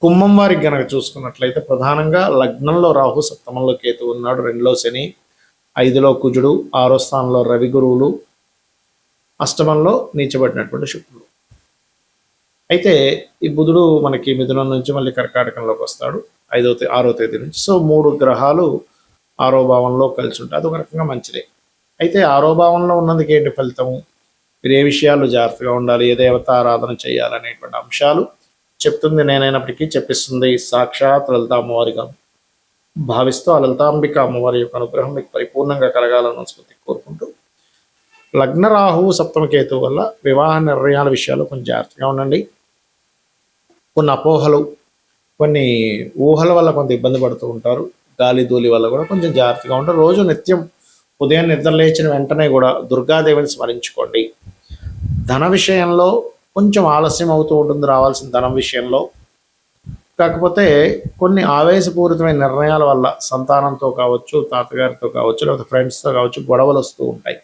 కుంభం వారికి గనక చూసుకున్నట్లయితే ప్రధానంగా లగ్నంలో రాహు, సప్తమంలో కేతు ఉన్నాడు, 2లో శని, 5లో కుజుడు, 6వ స్థానంలో రవి గురువులు, అష్టమంలో నీచబడినటువంటి శుక్రుడు. అయితే ఈ బుధుడు మనకి మిథునం నుంచి మళ్ళీ కర్కాటకంలోకి వస్తాడు 6వ తేదీ నుంచి. సో 3 గ్రహాలు 6వ భావంలో కలిసి ఉంటాయి. అదొక రకంగా మంచిదే. అయితే 6వ భావంలో ఉన్నందుకు ఏంటి ఫలితం? మీరు ఏ విషయాలు జాగ్రత్తగా ఉండాలి, ఏ దేవత ఆరాధన చేయాలనేటువంటి అంశాలు చెప్తుంది నేనైనప్పటికీ చెప్పిస్తుంది సాక్షాత్ లలిత అమ్మవారిగా భావిస్తూ ఆ లలితాంబిక అమ్మవారి యొక్క అనుగ్రహం మీకు పరిపూర్ణంగా కలగాలని స్ఫూర్తి కోరుకుంటూ, లగ్న రాహువు సప్తమ కేతు వల్ల వివాహ నిర్ణయాల విషయాలు కొంచెం జాగ్రత్తగా ఉండండి. కొన్ని అపోహలు, కొన్ని ఊహల వల్ల కొంత ఇబ్బంది పడుతూ ఉంటారు. గాలి ధూళి వల్ల కూడా కొంచెం జాగ్రత్తగా ఉంటారు. రోజు నిత్యం ఉదయం నిద్ర లేచిన వెంటనే కూడా దుర్గాదేవిని స్మరించుకోండి. ధన విషయంలో కొంచెం ఆలస్యం అవుతూ ఉంటుంది రావాల్సిన ధనం విషయంలో. కాకపోతే కొన్ని ఆవేశపూరితమైన నిర్ణయాల వల్ల సంతానంతో కావచ్చు, తాతగారితో కావచ్చు, లేకపోతే ఫ్రెండ్స్తో కావచ్చు గొడవలు వస్తూ ఉంటాయి.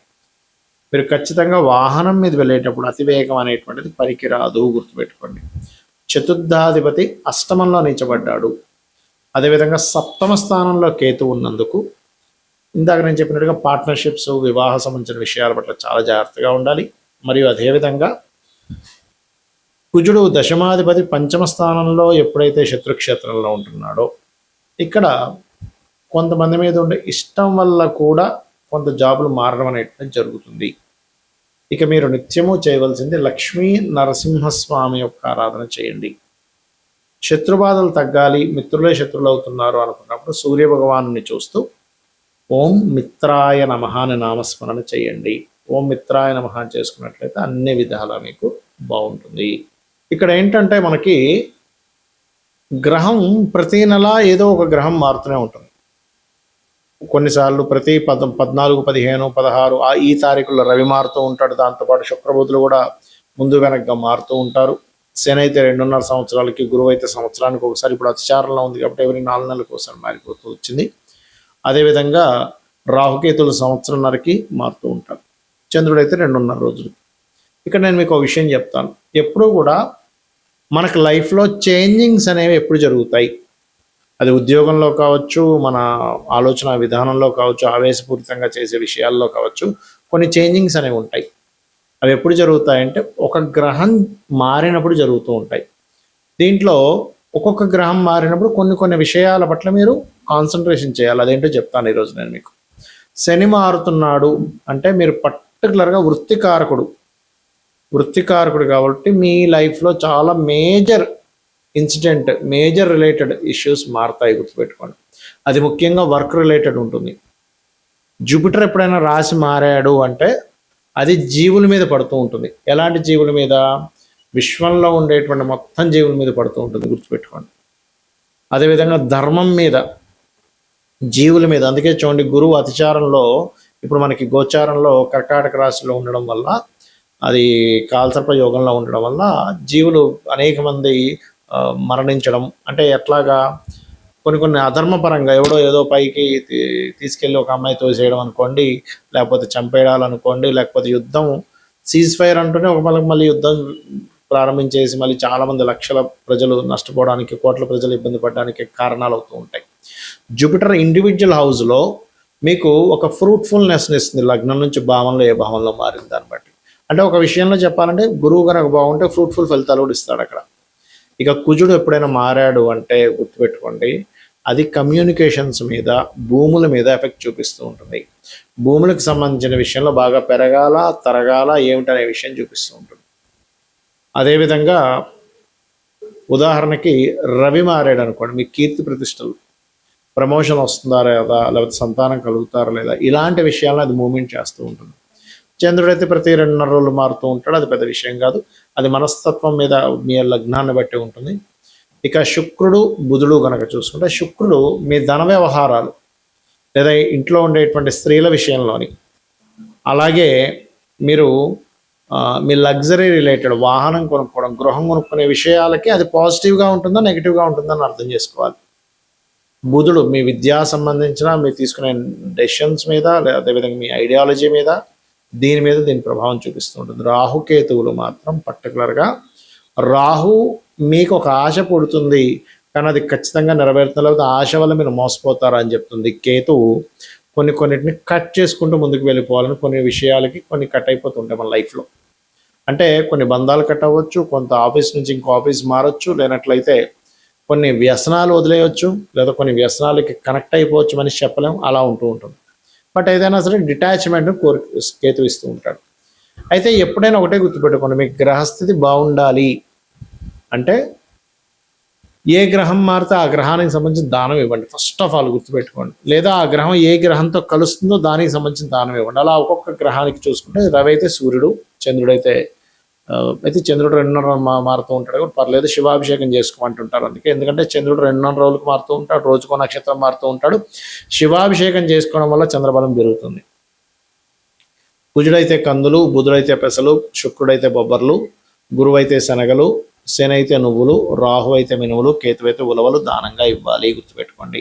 మీరు ఖచ్చితంగా వాహనం మీద వెళ్ళేటప్పుడు అతివేగం అనేటువంటిది పనికిరాదు, గుర్తుపెట్టుకోండి. చతుర్థాధిపతి అష్టమంలో నీచబడ్డాడు. అదేవిధంగా సప్తమ స్థానంలో కేతు ఉన్నందుకు ఇందాక నేను చెప్పినట్టుగా పార్ట్నర్షిప్స్, వివాహ సంబంధించిన విషయాల పట్ల చాలా జాగ్రత్తగా ఉండాలి. మరియు అదేవిధంగా కుజుడు దశమాధిపతి పంచమ స్థానంలో ఎప్పుడైతే శత్రుక్షేత్రంలో ఉంటున్నాడో ఇక్కడ కొంతమంది మీద ఉండే ఇష్టం వల్ల కూడా కొంత జాబులు మారడం అనేటువంటి జరుగుతుంది. ఇక మీరు నిత్యము చేయవలసింది లక్ష్మీ నరసింహస్వామి యొక్క ఆరాధన చేయండి. శత్రుబాధలు తగ్గాలి, మిత్రులే శత్రులు అవుతున్నారు అనుకున్నప్పుడు సూర్య భగవాను చూస్తూ ఓం మిత్రాయ నమః అని నామస్మరణ చేయండి. ఓం మిత్రాయ నమః చేసుకున్నట్లయితే అన్ని విధాలా మీకు బాగుంటుంది. ఇక్కడ ఏంటంటే మనకి గ్రహం ప్రతి నెల ఏదో ఒక గ్రహం మారుతూనే ఉంటుంది. కొన్నిసార్లు ప్రతి 14, 15, 16 ఈ తారీఖుల్లో రవి మారుతూ ఉంటాడు. దాంతోపాటు శుక్రబుధులు కూడా ముందు వెనక్గా మారుతూ ఉంటారు. శని అయితే 2.5 సంవత్సరాలకి, గురువు అయితే సంవత్సరానికి ఒకసారి. ఇప్పుడు అతిచారంలో ఉంది కాబట్టి ఎవరి 4 నెలలకు ఒకసారి మారిపోతూ వచ్చింది. అదేవిధంగా రాహుకేతులు సంవత్సరంన్నరకి మారుతూ ఉంటారు. చంద్రుడు అయితే 2.5 రోజులు. ఇక్కడ నేను మీకు ఒక విషయం చెప్తాను. ఎప్పుడూ కూడా మనకు లైఫ్లో చేంజింగ్స్ అనేవి ఎప్పుడు జరుగుతాయి. అది ఉద్యోగంలో కావచ్చు, మన ఆలోచన విధానంలో కావచ్చు, ఆవేశపూరితంగా చేసే విషయాల్లో కావచ్చు, కొన్ని చేంజింగ్స్ అనేవి ఉంటాయి. అవి ఎప్పుడు జరుగుతాయంటే ఒక గ్రహం మారినప్పుడు జరుగుతూ ఉంటాయి. దీంట్లో ఒక్కొక్క గ్రహం మారినప్పుడు కొన్ని విషయాల పట్ల మీరు కాన్సన్ట్రేషన్ చేయాలి. అదేంటో చెప్తాను ఈరోజు నేను మీకు. శని మారుతున్నాడు అంటే మీరు పర్టికులర్గా వృత్తికారకుడు కాబట్టి మీ లైఫ్లో చాలా major incident, major related issues మారుతాయి, గుర్తుపెట్టుకోండి. అది ముఖ్యంగా వర్క్ రిలేటెడ్ ఉంటుంది. జూపిటర్ ఎప్పుడైనా రాశి మారాడు అంటే అది జీవుల మీద పడుతూ ఉంటుంది. ఎలాంటి జీవుల మీద? విశ్వంలో ఉండేటువంటి మొత్తం జీవుల మీద పడుతూ ఉంటుంది, గుర్తుపెట్టుకోండి. అదేవిధంగా ధర్మం మీద, జీవుల మీద. అందుకే చూడండి, గురువు అతిచారంలో ఇప్పుడు మనకి గోచారంలో కర్కాటక రాశిలో ఉండడం వల్ల, అది కాలసర్ప యోగంలో ఉండడం వల్ల జీవులు అనేక మంది మరణించడం. అంటే ఎట్లాగా కొన్ని అధర్మపరంగా ఎవడో ఏదో పైకి తీసుకెళ్ళి ఒక అమ్మాయి తోసేయడం అనుకోండి, లేకపోతే చంపేయాలనుకోండి, లేకపోతే యుద్ధం సీజ్ ఫైర్ అంటూనే ఒక మళ్ళీ యుద్ధం ప్రారంభించేసి మళ్ళీ చాలామంది లక్షల ప్రజలు నష్టపోవడానికి, కోట్ల ప్రజలు ఇబ్బంది పడడానికి కారణాలు అవుతూ ఉంటాయి. జూపిటర్ ఇండివిజువల్ హౌస్లో మీకు ఒక ఫ్రూట్ఫుల్నెస్ని ఇస్తుంది. లగ్నం నుంచి భావంలో ఏ భావంలో మారింది దాన్ని బట్టి. అంటే ఒక విషయంలో చెప్పాలంటే గురువు కనుక బాగుంటే ఫ్రూట్ఫుల్ ఫలితాలు కూడా ఇస్తాడు అక్కడ. ఇక కుజుడు ఎప్పుడైనా మారాడు అంటే గుర్తుపెట్టుకోండి, అది కమ్యూనికేషన్స్ మీద, భూముల మీద ఎఫెక్ట్ చూపిస్తూ ఉంటుంది. భూములకు సంబంధించిన విషయంలో బాగా పెరగాల, తరగాల ఏమిటనే విషయం చూపిస్తూ ఉంటుంది. అదేవిధంగా ఉదాహరణకి రవి మారాడు అనుకోండి, మీ కీర్తి ప్రతిష్టలు, ప్రమోషన్ వస్తుందా లేదా, లేకపోతే సంతానం కలుగుతారా లేదా, ఇలాంటి విషయాలను అది మూమెంట్ చేస్తూ ఉంటుంది. చంద్రుడైతే ప్రతి 2.5 రోజులు మారుతూ ఉంటాడు. అది పెద్ద విషయం కాదు. అది మనస్తత్వం మీద, మీ లగ్నాన్ని బట్టి ఉంటుంది. ఇక శుక్రుడు, బుధుడు కనుక చూసుకుంటే, శుక్రుడు మీ ధన వ్యవహారాలు లేదా ఇంట్లో ఉండేటువంటి స్త్రీల విషయంలోని, అలాగే మీరు మీ లగ్జరీ రిలేటెడ్ వాహనం కొనుక్కోవడం, గృహం కొనుక్కునే విషయాలకి అది పాజిటివ్గా ఉంటుందా నెగిటివ్గా ఉంటుందని అర్థం చేసుకోవాలి. బుధుడు మీ విద్యా సంబంధించిన, మీరు తీసుకునే డెసిషన్స్ మీద, అదేవిధంగా మీ ఐడియాలజీ మీద, దీని ప్రభావం చూపిస్తూ ఉంటుంది. రాహుకేతువులు మాత్రం పర్టికులర్గా రాహు మీకు ఒక ఆశ పుడుతుంది, కానీ అది ఖచ్చితంగా నెరవేరుతుంది, లేకపోతే ఆశ వల్ల మీరు మోసపోతారా అని చెప్తుంది. కేతువు కొన్నిటిని కట్ చేసుకుంటూ ముందుకు వెళ్ళిపోవాలని, కొన్ని విషయాలకి కొన్ని కట్ అయిపోతుంటాయి మన లైఫ్లో. అంటే కొన్ని బంధాలు కట్ అవ్వచ్చు, కొంత ఆఫీస్ నుంచి ఇంకో ఆఫీస్ మారచ్చు, లేనట్లయితే కొన్ని వ్యసనాలు వదిలేయచ్చు, లేదా కొన్ని వ్యసనాలకి కనెక్ట్ అయిపోవచ్చు, మనిషి చెప్పలేము, అలా ఉంటూ ఉంటుంది. బట్ ఏదైనా సరే డిటాచ్మెంట్ కేతు ఇస్తూ ఉంటాడు. అయితే ఎప్పుడైనా ఒకటే గుర్తుపెట్టుకోండి, మీకు గ్రహస్థితి బాగుండాలి అంటే ఏ గ్రహం మారితే ఆ గ్రహానికి సంబంధించిన దానం ఇవ్వండి. ఫస్ట్ ఆఫ్ ఆల్ గుర్తుపెట్టుకోండి. లేదా ఆ గ్రహం ఏ గ్రహంతో కలుస్తుందో దానికి సంబంధించిన దానం ఇవ్వండి. అలా ఒక్కొక్క గ్రహానికి చూసుకుంటే రవి అయితే సూర్యుడు, చంద్రుడైతే చంద్రుడు 2.5 మారుతూ ఉంటాడు కూడా పర్లేదు, శివాభిషేకం చేసుకోమంటుంటారు. అందుకే ఎందుకంటే చంద్రుడు 2.5 రోజులకు మారుతూ ఉంటాడు, రోజుకో నక్షత్రం మారుతూ ఉంటాడు. శివాభిషేకం చేసుకోవడం వల్ల చంద్రబలం పెరుగుతుంది. కుజుడైతే కందులు, బుధుడైతే పెసలు, శుక్రుడైతే బొబ్బర్లు, గురువైతే శనగలు, శని అయితే నువ్వులు, రాహు అయితే మినువులు, కేతు అయితే ఉలవలు దానంగా ఇవ్వాలి. గుర్తుపెట్టుకోండి.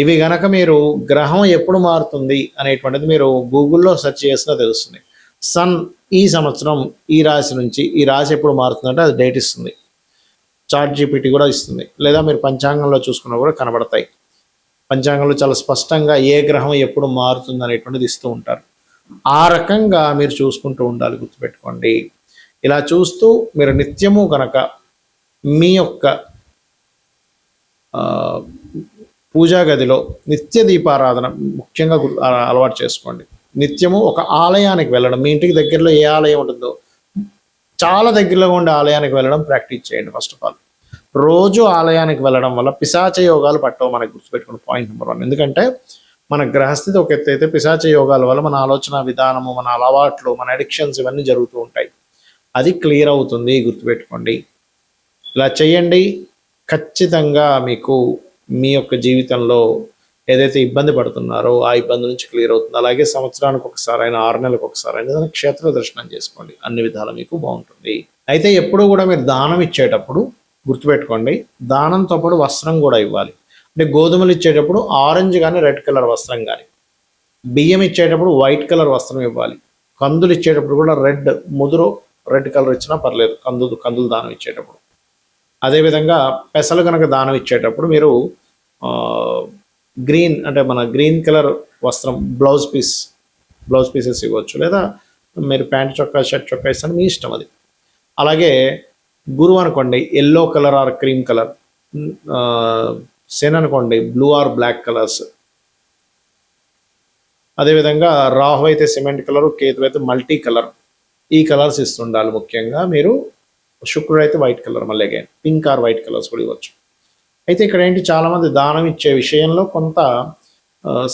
ఇవి గనక మీరు గ్రహం ఎప్పుడు మారుతుంది అనేటువంటిది మీరు గూగుల్లో సెర్చ్ చేసినా తెలుస్తుంది. సన్ ఈ సంవత్సరం ఈ రాశి నుంచి ఈ రాశి ఎప్పుడు మారుతుందంటే అది డేట్ ఇస్తుంది. చాట్ జీపీటీ కూడా ఇస్తుంది, లేదా మీరు పంచాంగంలో చూసుకున్నా కూడా కనబడతాయి. పంచాంగంలో చాలా స్పష్టంగా ఏ గ్రహం ఎప్పుడు మారుతుంది అనేటువంటిది ఇస్తూ ఉంటారు. ఆ రకంగా మీరు చూసుకుంటూ ఉండాలి. గుర్తుపెట్టుకోండి. ఇలా చూస్తూ మీరు నిత్యము కనుక మీ యొక్క పూజా గదిలో నిత్య దీపారాధన ముఖ్యంగా అలవాటు చేసుకోండి. నిత్యము ఒక ఆలయానికి వెళ్ళడం, మీ ఇంటికి దగ్గరలో ఏ ఆలయం ఉంటుందో చాలా దగ్గరలో ఉండే ఆలయానికి వెళ్ళడం ప్రాక్టీస్ చేయండి. ఫస్ట్ ఆఫ్ ఆల్ రోజు ఆలయానికి వెళ్ళడం వల్ల పిశాచ యోగాలు పట్టవు. మనకు గుర్తుపెట్టుకున్న పాయింట్ నెంబర్ 1. ఎందుకంటే మన గ్రహస్థితి ఒక ఎత్తు అయితే పిశాచ యోగాల వల్ల మన ఆలోచన విధానము, మన అలవాట్లు, మన అడిక్షన్స్ ఇవన్నీ జరుగుతూ ఉంటాయి. అది క్లియర్ అవుతుంది. గుర్తుపెట్టుకోండి. ఇలా చేయండి. ఖచ్చితంగా మీకు మీ యొక్క జీవితంలో ఏదైతే ఇబ్బంది పడుతున్నారో ఆ ఇబ్బంది నుంచి క్లియర్ అవుతుంది. అలాగే సంవత్సరానికి ఒకసారి అయినా 6 నెలలకు ఒకసారి అయినా క్షేత్ర దర్శనం చేసుకోండి. అన్ని విధాలు మీకు బాగుంటుంది. అయితే ఎప్పుడు కూడా మీరు దానం ఇచ్చేటప్పుడు గుర్తుపెట్టుకోండి, దానంతో పాటు వస్త్రం కూడా ఇవ్వాలి. అంటే గోధుమలు ఇచ్చేటప్పుడు ఆరెంజ్ కానీ రెడ్ కలర్ వస్త్రం కానీ, బియ్యం ఇచ్చేటప్పుడు వైట్ కలర్ వస్త్రం ఇవ్వాలి. కందులు ఇచ్చేటప్పుడు కూడా ముదురు రెడ్ కలర్ ఇచ్చినా పర్లేదు, కందులు దానం ఇచ్చేటప్పుడు. అదేవిధంగా పెసలు కనుక దానం ఇచ్చేటప్పుడు మీరు గ్రీన్ అంటే మన గ్రీన్ కలర్ వస్త్రం బ్లౌజ్ పీసెస్ ఇవ్వచ్చు, లేదా మీరు ప్యాంట్ చొక్కా షర్ట్ చొక్కా ఇస్తాను, మీ ఇష్టం అది. అలాగే గురువు అనుకోండి yellow colour or cream colour, Shani అనుకోండి బ్లూ ఆర్ బ్లాక్ కలర్స్. అదేవిధంగా రాహు అయితే సిమెంట్ కలరు, కేతు అయితే మల్టీ కలర్, ఈ కలర్స్ ఇస్తుండాలి. ముఖ్యంగా మీరు శుక్రుడు అయితే వైట్ కలర్, మళ్ళీ again pink are white colours కూడా ఇవ్వచ్చు. అయితే ఇక్కడ ఏంటి, చాలామంది దానం ఇచ్చే విషయంలో కొంత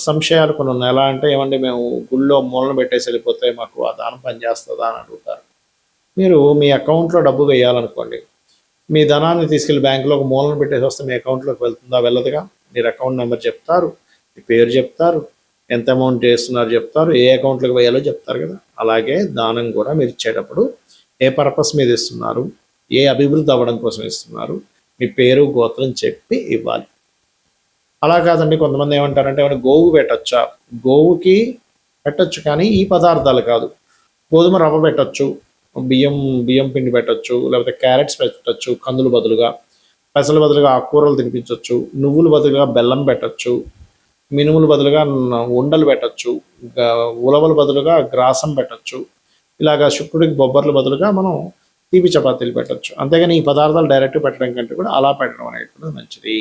సంశయాలు కొన్ని ఉన్నాయి. ఎలా అంటే ఏమంటే మేము గుళ్ళో మూలన పెట్టేసి వెళ్ళిపోతే మాకు ఆ దానం పనిచేస్తుందా అని అడుగుతారు. మీరు మీ అకౌంట్లో డబ్బు వేయాలనుకోండి, మీ ధనాన్ని తీసుకెళ్లి బ్యాంకులో ఒక మూలన పెట్టేసి వస్తే మీ అకౌంట్లోకి వెళ్తుందా? వెళ్ళదుగా. మీరు అకౌంట్ నెంబర్ చెప్తారు, మీ పేరు చెప్తారు, ఎంత అమౌంట్ చేస్తున్నారు చెప్తారు, ఏ అకౌంట్లోకి వేయాలో చెప్తారు కదా. అలాగే దానం కూడా మీరు ఇచ్చేటప్పుడు ఏ పర్పస్ మీద ఇస్తున్నారు, ఏ అభివృద్ధి అవ్వడం కోసం ఇస్తున్నారు, మీ పేరు గోత్రం చెప్పి ఇవ్వాలి. అలా కాదండి, కొంతమంది ఏమంటారంటే ఏమైనా గోవు పెట్టచ్చా? గోవుకి పెట్టచ్చు, కానీ ఈ పదార్థాలు కాదు. గోధుమ రవ్వ పెట్టచ్చు, బియ్యం పిండి పెట్టచ్చు, లేకపోతే క్యారెట్స్ పెట్టచ్చు కందులు బదులుగా, పెసలు బదులుగా ఆకుకూరలు తినిపించవచ్చు, నువ్వులు బదులుగా బెల్లం పెట్టచ్చు, మినుములు బదులుగా ఉండలు పెట్టచ్చు, ఉలవలు బదులుగా గ్రాసం పెట్టచ్చు. ఇలాగా శుక్రుడికి బొబ్బర్లు బదులుగా మనం తీపి చపాతీలు పెట్టచ్చు. అంతేగాని ఈ పదార్థాలు డైరెక్ట్ పెట్టడం కంటే కూడా అలా పెట్టడం అనేటువంటిది మంచిది.